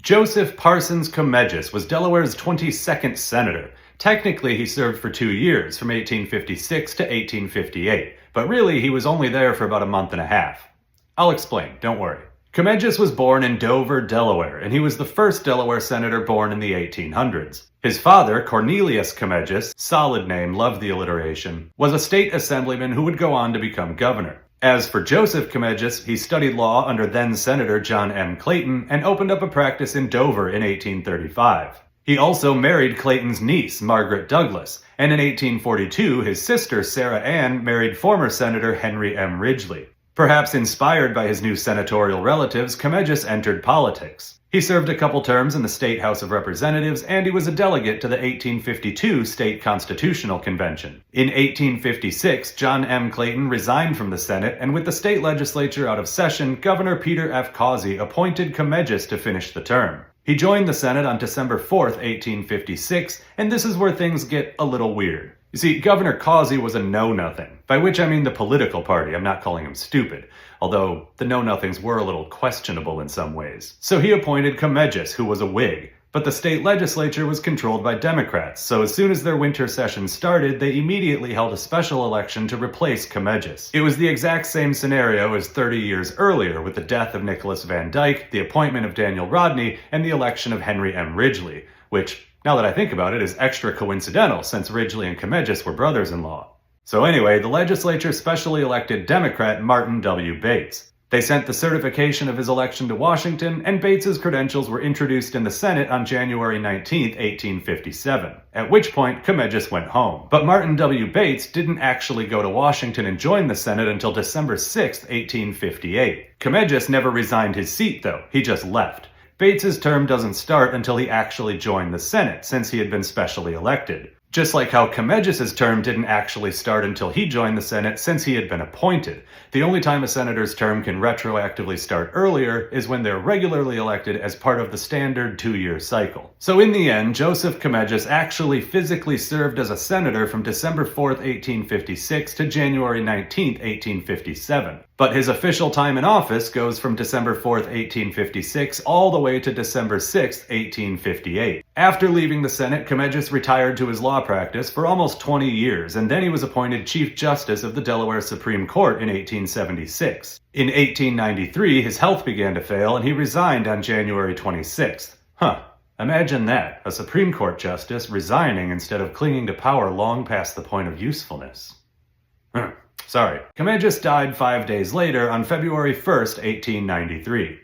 Joseph Parsons Comegys was Delaware's 22nd senator. Technically, he served for 2 years, from 1856 to 1858, but really he was only there for about a month and a half. I'll explain, don't worry. Comegys was born in Dover, Delaware, and he was the first Delaware senator born in the 1800s. His father, Cornelius Comegys, solid name, love the alliteration, was a state assemblyman who would go on to become governor. As for Joseph Comegys, he studied law under then-Senator John M. Clayton and opened up a practice in Dover in 1835. He also married Clayton's niece, Margaret Douglas, and in 1842 his sister Sarah Ann married former Senator Henry M. Ridgely. Perhaps inspired by his new senatorial relatives, Comegys entered politics. He served a couple terms in the State House of Representatives, and he was a delegate to the 1852 State Constitutional Convention. In 1856, John M. Clayton resigned from the Senate, and with the state legislature out of session, Governor Peter F. Causey appointed Comegys to finish the term. He joined the Senate on December 4th, 1856, and this is where things get a little weird. You see, Governor Causey was a know-nothing, by which I mean the political party. I'm not calling him stupid, although the know-nothings were a little questionable in some ways. So he appointed Comegys, who was a Whig, but the state legislature was controlled by Democrats, so as soon as their winter session started, they immediately held a special election to replace Comegys. It was the exact same scenario as 30 years earlier, with the death of Nicholas Van Dyke, the appointment of Daniel Rodney, and the election of Henry M. Ridgely, which, now that I think about it, is extra coincidental since Ridgely and Comegys were brothers-in-law. So anyway, the legislature specially elected Democrat Martin W. Bates. They sent the certification of his election to Washington, and Bates's credentials were introduced in the Senate on January 19, 1857, at which point Comegys went home. But Martin W. Bates didn't actually go to Washington and join the Senate until December 6, 1858. Comegys never resigned his seat, though. He just left. Bates's term doesn't start until he actually joined the Senate, since he had been specially elected. Just like how Comegys' term didn't actually start until he joined the Senate, since he had been appointed. The only time a senator's term can retroactively start earlier is when they're regularly elected as part of the standard 2-year cycle. So in the end, Joseph Comegys actually physically served as a senator from December 4th, 1856 to January 19th, 1857. But his official time in office goes from December 4th, 1856 all the way to December 6th, 1858. After leaving the Senate, Comegys retired to his law practice for almost 20 years, and then he was appointed Chief Justice of the Delaware Supreme Court in 1876. In 1893, his health began to fail, and he resigned on January 26th. Imagine that, a Supreme Court justice resigning instead of clinging to power long past the point of usefulness. Sorry. Comegys died 5 days later on February 1st, 1893.